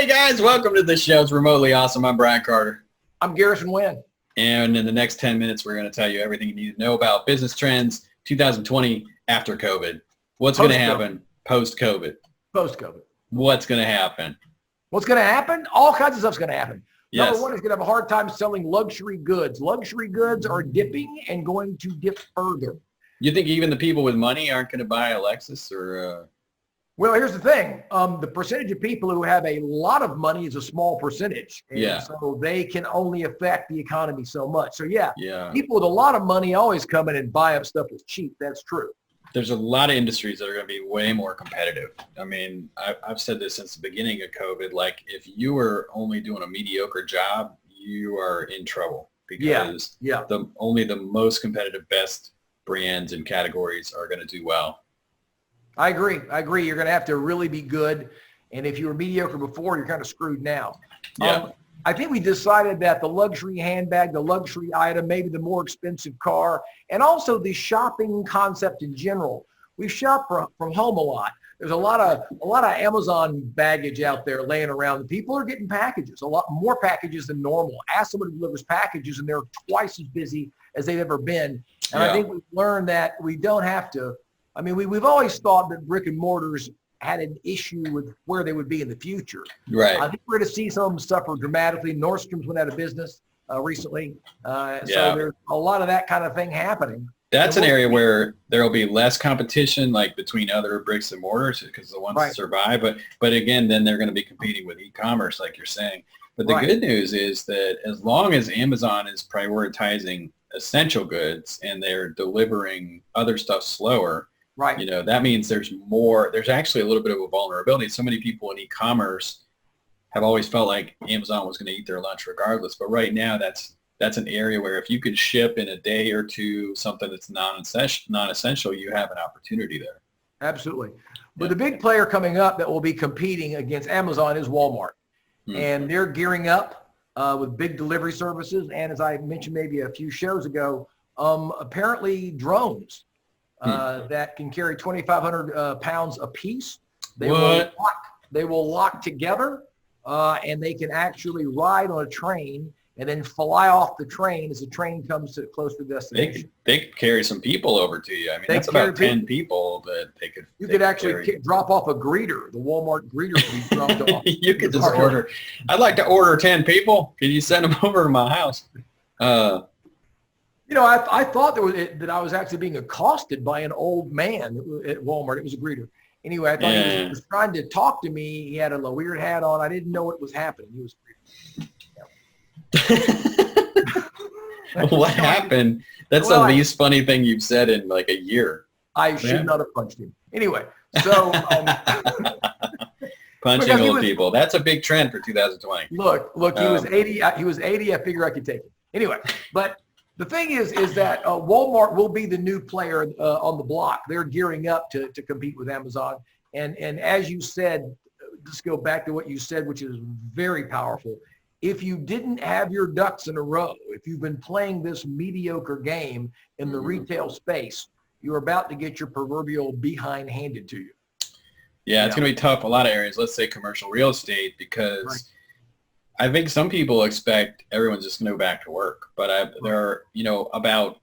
Hey guys, welcome to the show. It's Remotely Awesome. I'm Brian Carter. I'm Garrison Wynn. And in the next 10 minutes, we're going to tell you everything you need to know about business trends 2020 after COVID. What's going to happen post-COVID? Post-COVID. What's going to happen? What's going to happen? All kinds of stuff's going to happen. Yes. Number one is going to have a hard time selling luxury goods. Luxury goods are dipping and going to dip further. You think even the people with money aren't going to buy a Lexus or... Well, here's the thing. The percentage of people who have a lot of money is a small percentage. And Yeah. so they can only affect the economy so much. So yeah, Yeah. people with a lot of money always come in and buy up stuff that's cheap. That's true. There's a lot of industries that are going to be way more competitive. I mean, I've said this since the beginning of COVID. Like, if you were only doing a mediocre job, you are in trouble because only the most competitive, best brands and categories are going to do well. I agree. You're going to have to really be good. And if you were mediocre before, you're kind of screwed now. Yeah. I think we decided that the luxury handbag, the luxury item, maybe the more expensive car, and also the shopping concept in general. We shop from home a lot. There's a lot of Amazon baggage out there laying around. People are getting packages, a lot more packages than normal. Ask someone who delivers packages, and they're twice as busy as they've ever been. And I think we've learned that we don't have to. I mean, we've always thought that brick and mortars had an issue with where they would be in the future. Right. I think we're going to see some of them suffer dramatically. Nordstrom's went out of business recently. So there's a lot of that kind of thing happening. That's an area where there will be less competition, like between other bricks and mortars, because the ones that survive. But again, then they're going to be competing with e-commerce, like you're saying. But the good news is that as long as Amazon is prioritizing essential goods and they're delivering other stuff slower, you know, that means there's actually a little bit of a vulnerability. So many people in e-commerce have always felt like Amazon was going to eat their lunch regardless. But right now, that's an area where if you could ship in a day or two something that's non-essential, you have an opportunity there. Absolutely. But the big player coming up that will be competing against Amazon is Walmart. And they're gearing up with big delivery services. And as I mentioned maybe a few shows ago, apparently drones that can carry 2,500 pounds apiece. They will lock together and they can actually ride on a train and then fly off the train as the train comes to close to the destination. They could carry some people over to you. I mean, that's about 10 people that they could. You could actually drop off a greeter. The Walmart greeter could be dropped off. You could just order. I'd like to order 10 people. Can you send them over to my house? You know, I thought that I was actually being accosted by an old man at Walmart. It was a greeter. Anyway, I thought he was trying to talk to me. He had a weird hat on. I didn't know what was happening. He was a greeter. What happened? That's the least funny thing you've said in like a year. I should not have punched him. Anyway, so punching old people. That's a big trend for 2020. Look, he was 80. He was 80. I figure I could take it. Anyway, but the thing is that Walmart will be the new player on the block. They're gearing up to compete with Amazon. And as you said, just go back to what you said, which is very powerful. If you didn't have your ducks in a row, if you've been playing this mediocre game in the retail space, you're about to get your proverbial behind handed to you. Yeah, it's going to be tough. A lot of areas, let's say commercial real estate, because I think some people expect everyone's just going to go back to work. But there are, about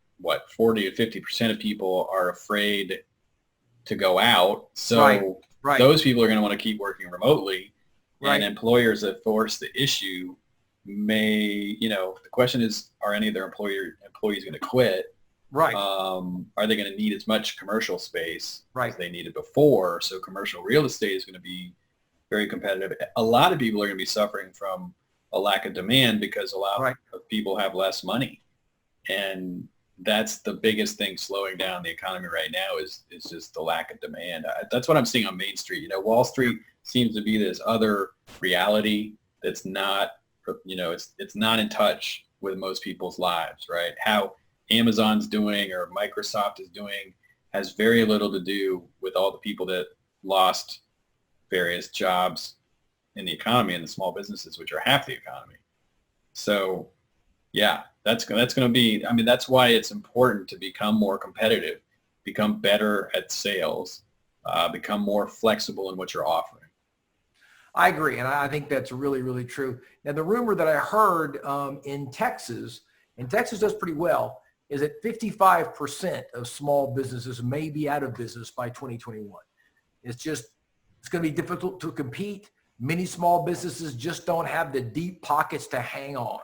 40 to 50% of people are afraid to go out. So those people are going to want to keep working remotely. And employers that force the issue may, the question is, are any of their employees going to quit? Are they going to need as much commercial space as they needed before? So commercial real estate is going to be very competitive. A lot of people are going to be suffering from a lack of demand because a lot of people have less money. And that's the biggest thing slowing down the economy right now is just the lack of demand. That's what I'm seeing on Main Street. Wall Street seems to be this other reality that's not, it's not in touch with most people's lives, right? How Amazon's doing or Microsoft is doing has very little to do with all the people that lost various jobs in the economy and the small businesses, which are half the economy. So yeah, that's going to be, that's why it's important to become more competitive, become better at sales, become more flexible in what you're offering. I agree, and I think that's really, really true. Now, the rumor that I heard in Texas, and Texas does pretty well, is that 55% of small businesses may be out of business by 2021. It's going to be difficult to compete. Many small businesses just don't have the deep pockets to hang on.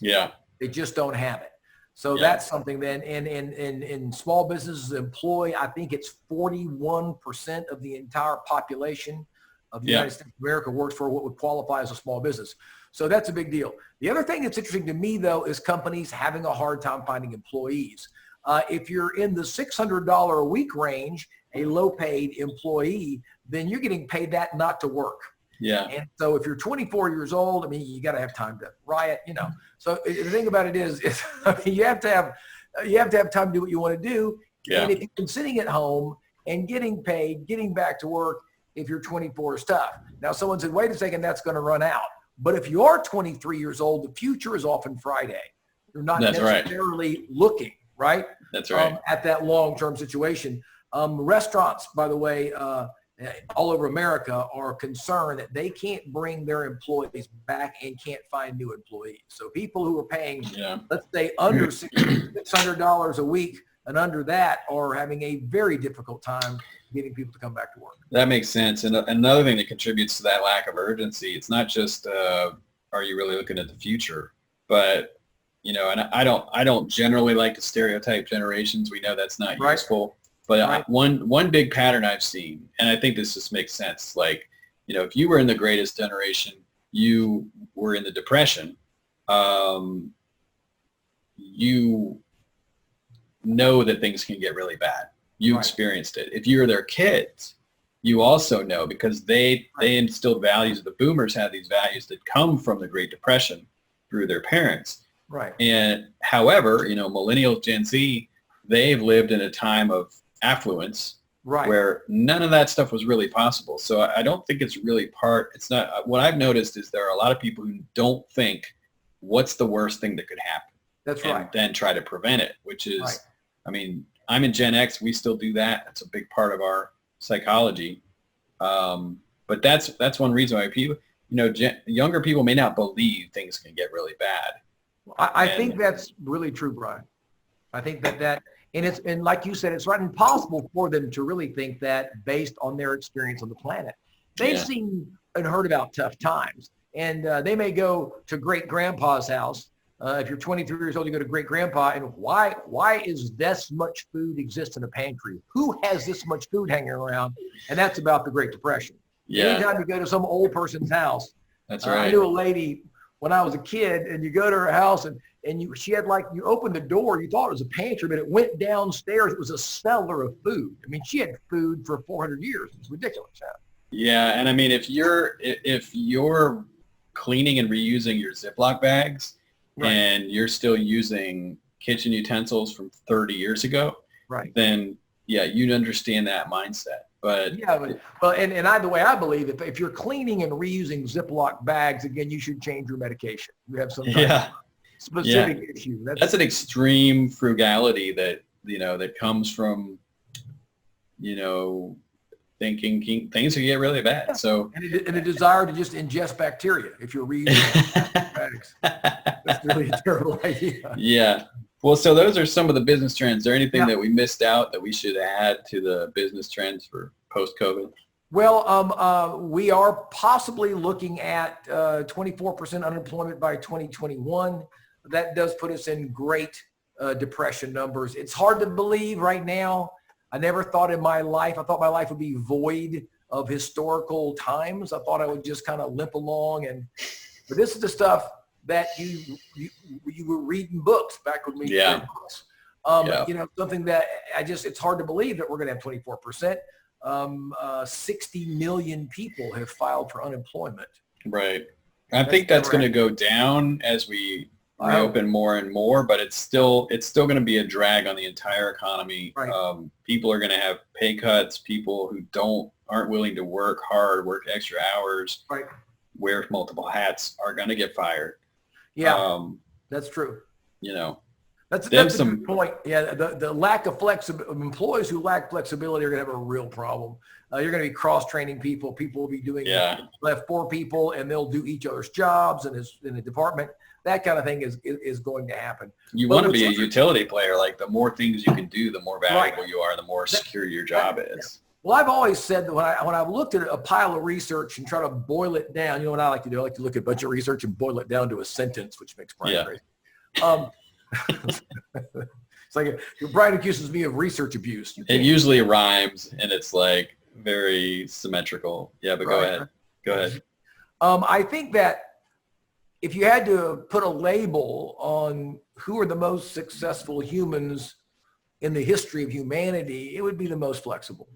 Yeah. They just don't have it. So that's something then, and small businesses employ, I think it's 41% of the entire population of the United States of America works for what would qualify as a small business. So that's a big deal. The other thing that's interesting to me, though, is companies having a hard time finding employees. If you're in the $600 a week range, a low-paid employee, then you're getting paid that not to work. Yeah. And so if you're 24 years old, I mean, you got to have time to riot, you know. So the thing about it is I mean, you have to have time to do what you want to do. Yeah. And if you've been sitting at home and getting paid, getting back to work, if you're 24 is tough. Now, someone said, wait a second, that's going to run out. But if you are 23 years old, the future is often Friday. You're not necessarily looking, right? That's right. At that long-term situation. Restaurants, by the way, all over America are concerned that they can't bring their employees back and can't find new employees. So people who are paying, let's say, under $600 a week and under that are having a very difficult time getting people to come back to work. That makes sense. And another thing that contributes to that lack of urgency, it's not just are you really looking at the future, but you know, and I don't generally like to stereotype generations. We know that's not useful. But one big pattern I've seen, and I think this just makes sense, like, you know, if you were in the greatest generation, you were in the Depression, you know that things can get really bad. You experienced it. If you were their kids, you also know, because they instilled values. The boomers had these values that come from the Great Depression through their parents. Right. And however, you know, millennials, Gen Z, they've lived in a time of affluence where none of that stuff was really possible. So I don't think it's really it's not, what I've noticed is there are a lot of people who don't think what's the worst thing that could happen. That's and then try to prevent it, which is, I mean, I'm in Gen X. We still do that. That's a big part of our psychology. But that's one reason why people, you know, younger people may not believe things can get really bad. I think that's really true, Brian. I think that and like you said, it's not impossible for them to really think that based on their experience on the planet. They've seen and heard about tough times, and they may go to great grandpa's house. If you're 23 years old, you go to great grandpa, and why is this much food exist in a pantry? Who has this much food hanging around? And that's about the Great Depression. Yeah. Anytime you go to some old person's house, that's right. I knew a lady when I was a kid, and you go to her house, and she had, like, you opened the door, you thought it was a pantry, but it went downstairs. It was a cellar of food. I mean, she had food for 400 years. It's ridiculous. Yeah, and I mean, if you're cleaning and reusing your Ziploc bags, and you're still using kitchen utensils from 30 years ago, then you'd understand that mindset. But and the way I believe, if you're cleaning and reusing Ziploc bags, again, you should change your medication. You have some kind of specific issue. That's an extreme frugality that, you know, that comes from, you know, thinking things could get really bad. So and a desire to just ingest bacteria if you're reusing bags. That's really a terrible idea. Yeah. Well, so those are some of the business trends. Is there anything that we missed out that we should add to the business trends for post-COVID? Well, we are possibly looking at 24% unemployment by 2021. That does put us in great depression numbers. It's hard to believe right now. I never thought in my life, I thought my life would be void of historical times. I thought I would just kind of limp along. But this is the stuff that you were reading books back when we read books. You know, something that it's hard to believe that we're going to have 24%. 60 million people have filed for unemployment. Right. I think that's going to go down as we reopen more and more, but it's still going to be a drag on the entire economy. People are going to have pay cuts. People who aren't willing to work hard, work extra hours, wear multiple hats are going to get fired. Yeah, that's true. You know, That's a good point. Yeah, the lack of flexibility, employees who lack flexibility are going to have a real problem. You're going to be cross-training people. People will be doing left 4 people, and they'll do each other's jobs in the department. That kind of thing is going to happen. You want to be a utility player. Like the more things you can do, the more valuable you are, the more secure your job is. Well, I've always said that when I've looked at a pile of research and try to boil it down, you know what I like to do? I like to look at a bunch of research and boil it down to a sentence, which makes Brian crazy. It's like Brian accuses me of research abuse. It usually rhymes and it's like very symmetrical. Yeah, but go ahead. Go ahead. I think that if you had to put a label on who are the most successful humans in the history of humanity, it would be the most flexible.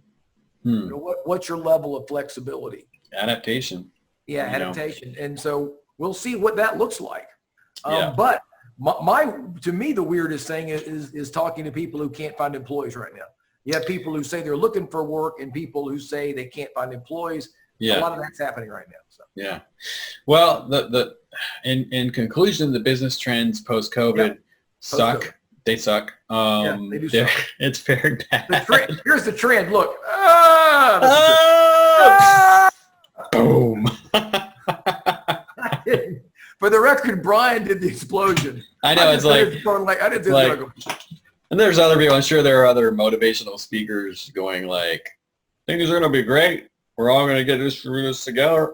You know, what's your level of flexibility? Adaptation. Yeah, adaptation. And so we'll see what that looks like. But to me, the weirdest thing is talking to people who can't find employees right now. You have people who say they're looking for work and people who say they can't find employees. A lot of that's happening right now. So. Yeah. Well, in conclusion, the business trends post-COVID suck. They suck. They do suck. It's very bad. Here's the trend. Look. Boom. For the record, Brian did the explosion. I know. It's like I didn't do it. And there's other people. I'm sure there are other motivational speakers going like, things are going to be great. We're all going to get through this together.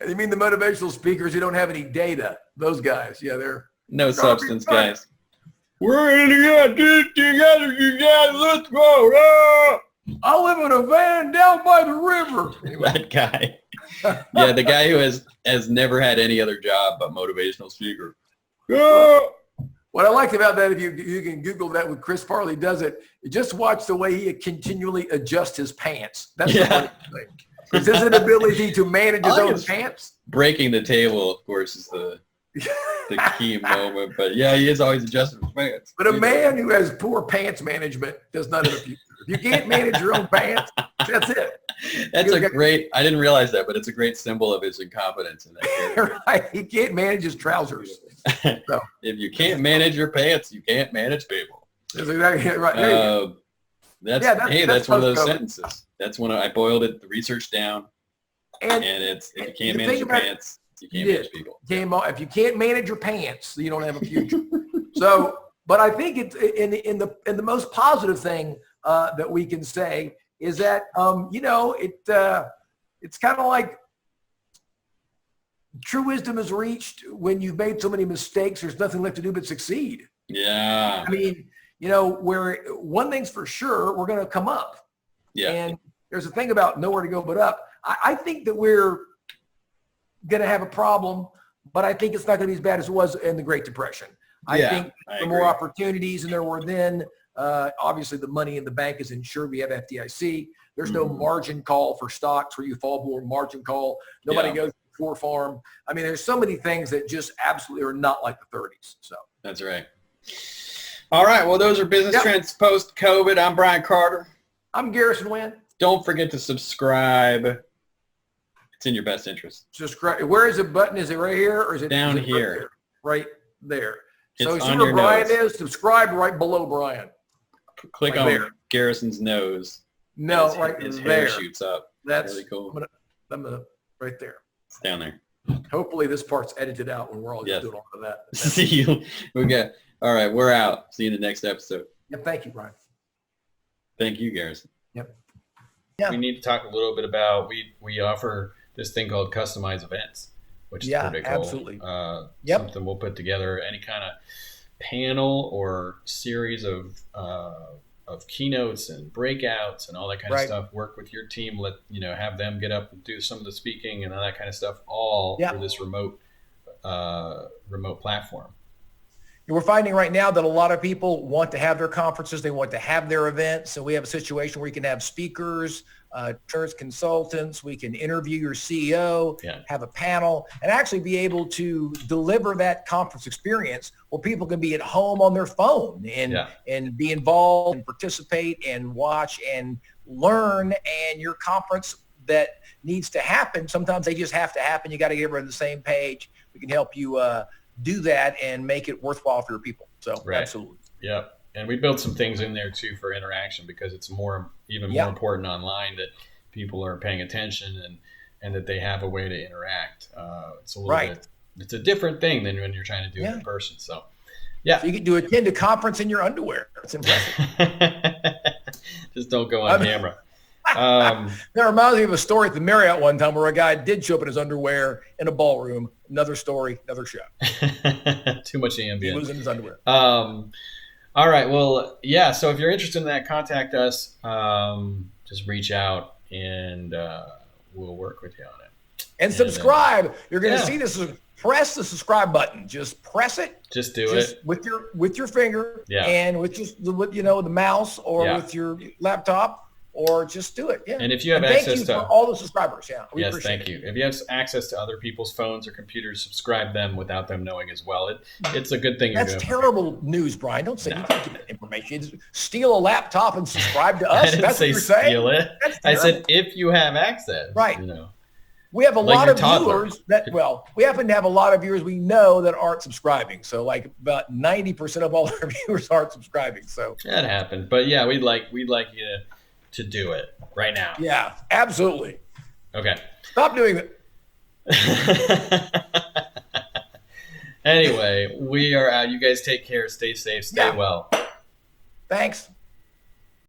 You mean the motivational speakers who don't have any data? Those guys. Yeah, they're no substance guys. We're going to get this together, you guys. Let's go. I live in a van down by the river. Anyway. That guy. Yeah, the guy who has never had any other job but motivational speaker. What I liked about that, if you can Google that when Chris Farley does it, you just watch the way he continually adjusts his pants. That's the funny thing. It's his inability to manage his own pants. Breaking the table, of course, is the key moment. But yeah, he is always adjusting his pants. But a man who has poor pants management does not have a future. If you can't manage your own pants, that's it. That's I didn't realize that, but it's a great symbol of his incompetence in that. Right. He can't manage his trousers. So. If you can't manage your pants, you can't manage people. That's exactly right. That's one of those sentences. That's when I boiled it, the research down, and it's if you can't manage your pants, you can't manage people. If you can't manage your pants, you don't have a future. So, but I think it's in the most positive thing that we can say is that it's kind of like true wisdom is reached when you've made so many mistakes. There's nothing left to do but succeed. Yeah. I mean, where one thing's for sure, we're going to come up. Yeah. And there's a thing about nowhere to go but up. I think that we're going to have a problem, but I think it's not going to be as bad as it was in the Great Depression. I think the more opportunities than there were then. Obviously, the money in the bank is insured. We have FDIC. There's no margin call for stocks where you fall below margin call. Nobody goes for farm. I mean, there's so many things that just absolutely are not like the 30s. So that's right. All right. Well, those are business trends post-COVID. I'm Brian Carter. I'm Garrison Wynn. Don't forget to subscribe. It's in your best interest. Subscribe. Where is the button? Is it right here or is it down here? Right there. It's so see where Brian is? Subscribe right below Brian. Click on Garrison's nose. No, right his there. Hair shoots up. That's really cool. I'm gonna right there. It's down there. Hopefully this part's edited out when we're all just doing all of that. See you. All right, we're out. See you in the next episode. Yeah, thank you, Brian. Thank you, Garrison. Yep. Yeah. We need to talk a little bit about we offer this thing called customized events, which is pretty cool. Absolutely. Something we'll put together, any kind of panel or series of keynotes and breakouts and all that kind of stuff. Work with your team, have them get up and do some of the speaking and all that kind of stuff, all for this remote platform. We're finding right now that a lot of people want to have their conferences, they want to have their events. So we have a situation where you can have speakers, insurance consultants, we can interview your CEO, have a panel, and actually be able to deliver that conference experience where people can be at home on their phone and be involved and participate and watch and learn. And your conference that needs to happen, sometimes they just have to happen. You got to get everyone on the same page. We can help you do that and make it worthwhile for your people. So absolutely. Yep. And we built some things in there too for interaction, because it's even more important online that people are paying attention and that they have a way to interact. It's a little bit, it's a different thing than when you're trying to do it in person. So so you can attend a conference in your underwear. It's impressive. Just don't go on camera. That reminds me of a story at the Marriott one time where a guy did show up in his underwear in a ballroom. Another story, another show. Too much ambient. He was in his underwear. All right. Well, yeah. So if you're interested in that, contact us. Just reach out and we'll work with you on it. And subscribe. You're going to see this. Press the subscribe button. Just press it. Just do it with your finger and with just the mouse or with your laptop, or just do it. Yeah. And if you have access to all the subscribers, yes, thank you. If you have access to other people's phones or computers, subscribe them without them knowing as well. It's a good thing. That's terrible news, Brian. Don't say you can't get that information. Just steal a laptop and subscribe to us. That's what you're saying. Steal it. I said if you have access. Right. We have a lot of viewers we happen to have a lot of viewers we know that aren't subscribing. So like about 90% of all our viewers aren't subscribing. So that happened. But yeah, we'd like you to do it right now. Yeah, absolutely. Okay. Stop doing it. Anyway, we are out. You guys take care. Stay safe. Stay well. Thanks.